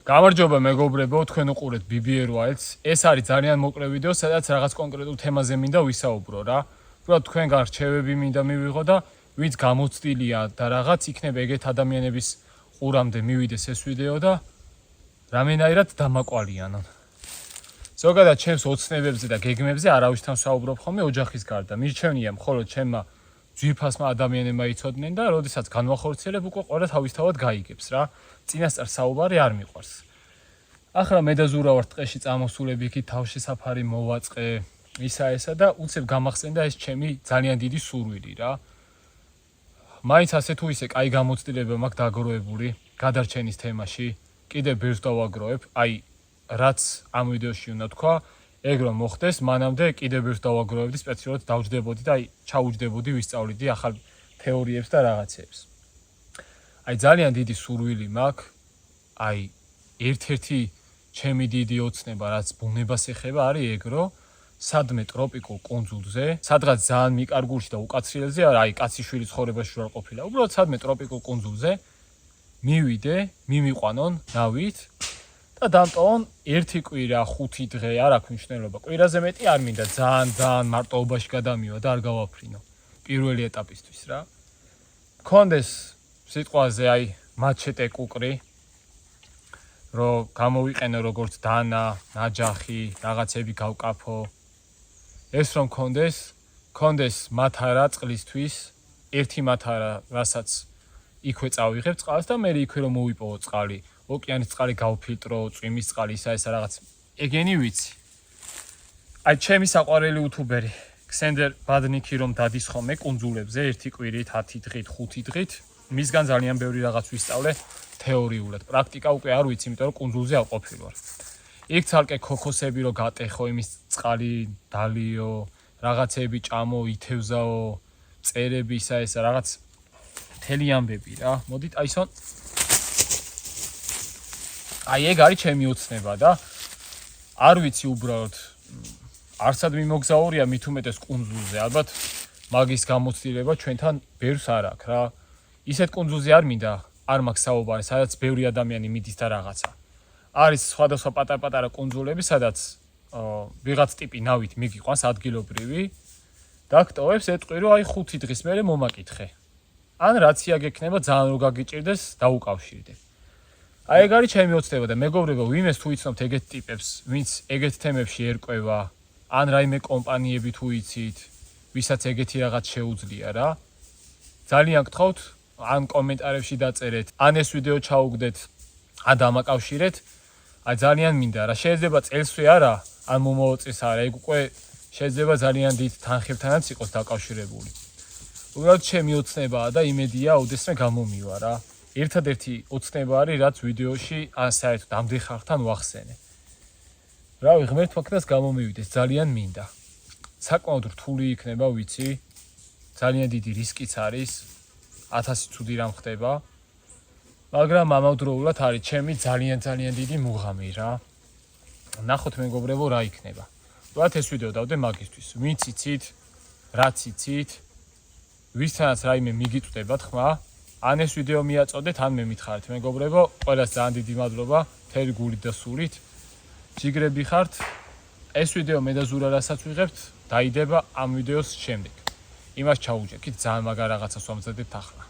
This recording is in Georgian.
გამარჯობა მეგობრებო, თქვენ უყურეთ BBR Wilds. ეს არის ძალიან მოკლე ვიდეო, სადაც რაღაც კონკრეტულ თემაზე მინდა ვისაუბრო რა. უბრალოდ თქვენგან რჩევები მინდა მივიღო და ვინც გამოცდილია და რაღაც იქნება ეგეთ ადამიანების ყურამდე მივიდეს ეს ვიდეო და რამენაირად დამაკვალიანონ. ზოგადად ჩემს ოცნებებზე და გეგმებზე არავისთან ვსაუბრობ ხოლმე ოჯახის გარდა. მირჩევნია მხოლოდ ჩემმა ძვირფასმა ადამიანებმა იცოდნენ და როდესაც განვახორციელებ უკვე ყველა თავისთავად გაიგებს რა. წინასწარ საუბარი არ მიყვარს. ახლა მე და ზურა ვარ ტყეში წამოსულები იქით თავშესაფარი მოვაწყე ისა ესა და უცებ გამახსენდა ეს ჩემი ძალიან დიდი სურვილი რა. მაინც ასე თუ ისე კაი გამოცდილება მაქვს დაგროვებული გადარჩენის თემაში. კიდევ ბევრს დავაგროვებ, აი რაც ამ ვიდეოში უნდა თქვა, ეგ რომ მოხდეს, მანამდე კიდევ ბევრს დავაგროვებდი, სპეციალურად დავჯდებოდი და აი ჩაუჯდებოდი, ვისწავლიდი ახალ თეორიებს და რაღაცებს. აი ძალიან დიდი სურვილი მაქვს, აი ერთ-ერთი ჩემი დიდი ოცნება, რაც ბუნებას ეხება, არის ეგ, რომ სადმე ტროპიკულ კუნძულზე, სადღაც ძალიან მიკარგულში და უკაცრიელზე, აი კაციშვილის ცხოვრებაში რა ყოფილა, უბრალოდ სადმე ტროპიკულ კუნძულზე მივიდე, მიმიყვანონ ნავით და დამტოვონ 1 კვირა, 5 დღე, არ აქვს მნიშვნელობა. კვირაზე მეტი არ მინდა, ძალიან მარტოობაში გადამივა და არ გავაფრინო პირველი ეტაპისთვის რა. მქონდეს სიტყვაზე აი მაჩეტე კუკრი, რომ გამოვიყენო როგორც დანა, ნაჯახი, რაღაცები გავკაფო. ეს რომ მქონდეს მათარა წყლისთვის, ერთი მათარა, რასაც იქვე წავიღებ წყალს და მე იქვე რომ მოვიპოვო წყალი, ოკეანის წყალი გავფილტრო, წვიმის წყალი, ისა ეს რაღაც. ეგენი ვიცი. აი ჩემი საყვარელი იუთუბერი ქსენდერ ბადნიკი რომ დადის ხოლმე კუნძულებზე 1 კვირით, 10 დღით, 5 დღით, მისგან ძალიან ბევრი რაღაც ვისწავლე თეორიულად. პრაქტიკა უკვე არ ვიცი, იმიტომ რომ კუნძულზე არ ყოფილი ვარ. იქ ცალკე ქოქოსები რო გატეხო, იმის წყალი დალიო, რაღაცები ჭამო, ითევზაო, წერები ისა ესა რაღაც მთელი ამბები რა. მოდით აისონ აი ეგ არის ჩემი ოცნება და არ ვიცი უბრალოდ არსად მიმოგზაურია მით უმეტეს კუნძულზე. ალბათ მაგის გამოცდილება ჩვენთან ბევრს არ აქვს რა. ისეთ კუნძულზე არ მინდა, არ მაქვს საუბარი, სადაც ბევრი ადამიანი მიდის და რაღაცა. არის სხვადასხვა პატარ-პატარა კუნძულები, სადაც ვიღაც ტიპი ნავით მიგიყვანს ადგილობრივი და გტოვებს ეტყვი რომ აი 5 დღის მერე მომაკითხე. ან რაცია გექნება ძალიან რო გაგიჭირდეს, დაუკავშირდე. აი ეგ არის ჩემი ოცნება და მეგობრებო, ვინმეს თუ იცნობთ ეგეთ ტიპებს, ვინც ეგეთ თემებში ერკვევა, ან რაიმე კომპანიები თუ იცით, ვისაც ეგეთი რაღაც შეუძლია რა. ძალიან გთხოვთ, ან კომენტარებში დაწერეთ, ან ეს ვიდეო ჩაუგდეთ, ან დამაკავშირეთ. აი ძალიან მინდა რა, შეიძლება წელსვე არა, ან მომავალ წელს არა, ეგ უკვე შეიძლება ძალიან დიდ თანხებთანაც იყოს დაკავშირებული. უბრალოდ ჩემი ოცნებაა და იმედია, ოდესმე გამომივა რა. ერთადერთი ოცნება არის, რაც ვიდეოში ან საერთოდ ამდენ ხალხთან ვახსენე. რავი, ღმერთ ფაქტას გამომივიდეს, ძალიან მინდა. საკმაოდ რთული იქნება, ვიცი. ძალიან დიდი რისკიც არის. 1000 ცუდი რამ ხდება. მაგრამ ამავდროულად არის ჩემი ძალიან დიდი მუღამი რა. ნახოთ მეგობრებო რა იქნება. უბრალოდ ეს ვიდეო დავდე მაგისთვის. ვინც იცით, რაც იცით, ვისთანაც რაიმე მიგიწვდებათ ხმა, ან ეს ვიდეო მიაწოდეთ, ან მე მითხარით მეგობრებო, ყველას ძალიან დიდი მადლობა, მთელი გულით და სულით. ჯიგრები ხართ. ეს ვიდეო მე და ზურა რასაც ვიღებთ, დაიდება ამ ვიდეოს შემდეგ. იმას ჩაუჯექით, ძალიან მაგარ რაღაცას ვამზადებთ ახლა.